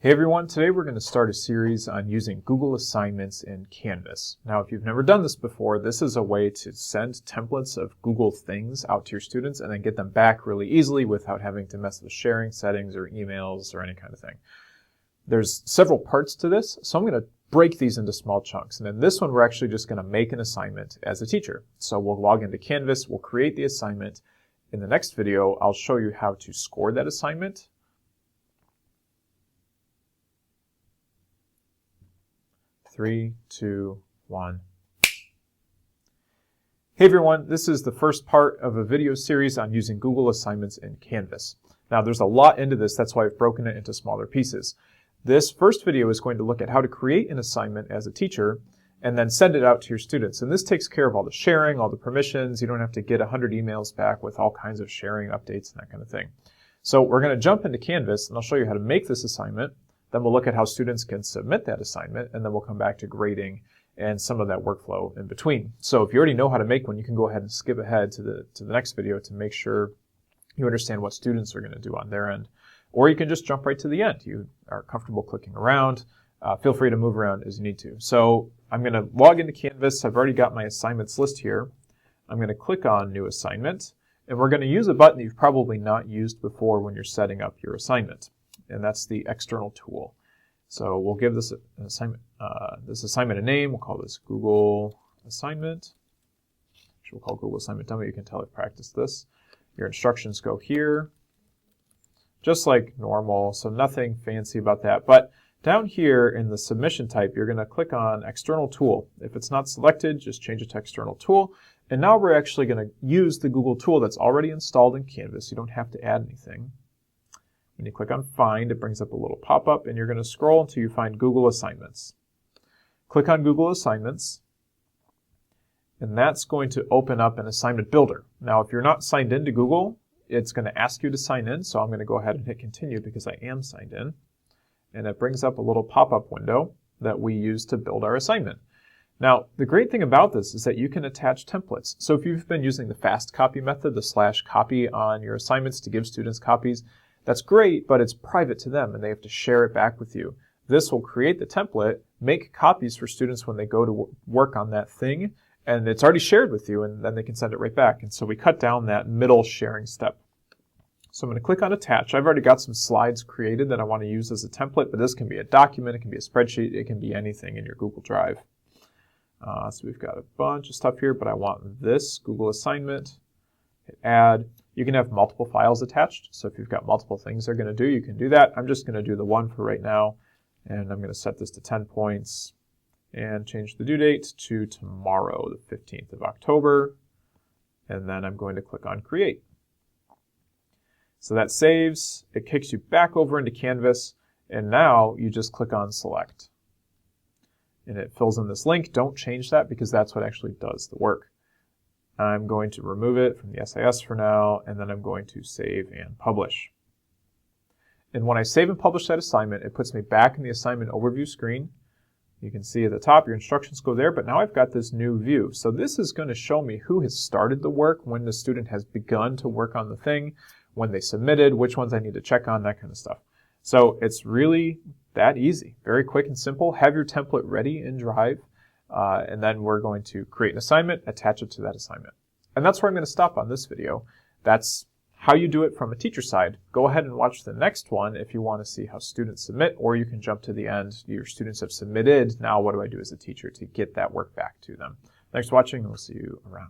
Hey everyone, today we're going to start a series on using Google Assignments in Canvas. Now if you've never done this before, this is a way to send templates of Google things out to your students and then get them back really easily without having to mess with sharing settings or emails or any kind of thing. There's several parts to this, so I'm going to break these into small chunks. And in this one, we're actually just going to make an assignment as a teacher. So we'll log into Canvas, we'll create the assignment. In the next video, I'll show you how to score that assignment. Three, two, one. Hey everyone, this is the first part of a video series on using Google Assignments in Canvas. Now there's a lot into this, that's why I've broken it into smaller pieces. This first video is going to look at how to create an assignment as a teacher and then send it out to your students. And this takes care of all the sharing, all the permissions. You don't have to get 100 emails back with all kinds of sharing updates and that kind of thing. So we're going to jump into Canvas and I'll show you how to make this assignment. Then we'll look at how students can submit that assignment, and then we'll come back to grading and some of that workflow in between. So if you already know how to make one, you can go ahead and skip ahead to the next video to make sure you understand what students are going to do on their end. Or you can just jump right to the end. You are comfortable clicking around. Feel free to move around as you need to. So I'm going to log into Canvas. I've already got my assignments list here. I'm going to click on New Assignment, and we're going to use a button you've probably not used before when you're setting up your assignment. And that's the external tool. So we'll give this assignment a name. We'll call this Google Assignment. Which we'll call Google Assignment Demo. You can tell I've practiced this. Your instructions go here, just like normal. So nothing fancy about that. But down here in the submission type, you're going to click on External Tool. If it's not selected, just change it to External Tool. And now we're actually going to use the Google tool that's already installed in Canvas. You don't have to add anything. When you click on Find, it brings up a little pop-up, and you're going to scroll until you find Google Assignments. Click on Google Assignments, and that's going to open up an assignment builder. Now, if you're not signed into Google, it's going to ask you to sign in, so I'm going to go ahead and hit Continue because I am signed in. And it brings up a little pop-up window that we use to build our assignment. Now, the great thing about this is that you can attach templates. So if you've been using the fast copy method, the /copy on your assignments to give students copies, that's great, but it's private to them and they have to share it back with you. This will create the template, make copies for students when they go to work on that thing, and it's already shared with you and then they can send it right back. And so we cut down that middle sharing step. So I'm going to click on Attach. I've already got some slides created that I want to use as a template, but this can be a document, it can be a spreadsheet, it can be anything in your Google Drive. So we've got a bunch of stuff here, but I want this Google Assignment. Hit Add. You can have multiple files attached, so if you've got multiple things they're going to do, you can do that. I'm just going to do the one for right now, and I'm going to set this to 10 points and change the due date to tomorrow, the 15th of October, and then I'm going to click on Create. So that saves, it kicks you back over into Canvas, and now you just click on Select. And it fills in this link. Don't change that because that's what actually does the work. I'm going to remove it from the SIS for now, and then I'm going to save and publish. And when I save and publish that assignment, it puts me back in the assignment overview screen. You can see at the top, your instructions go there, but now I've got this new view. So this is going to show me who has started the work, when the student has begun to work on the thing, when they submitted, which ones I need to check on, that kind of stuff. So it's really that easy, very quick and simple. Have your template ready in Drive. And then we're going to create an assignment, attach it to that assignment. And that's where I'm going to stop on this video. That's how you do it from a teacher side. Go ahead and watch the next one if you want to see how students submit, or you can jump to the end. Your students have submitted. Now what do I do as a teacher to get that work back to them? Thanks for watching, and we'll see you around.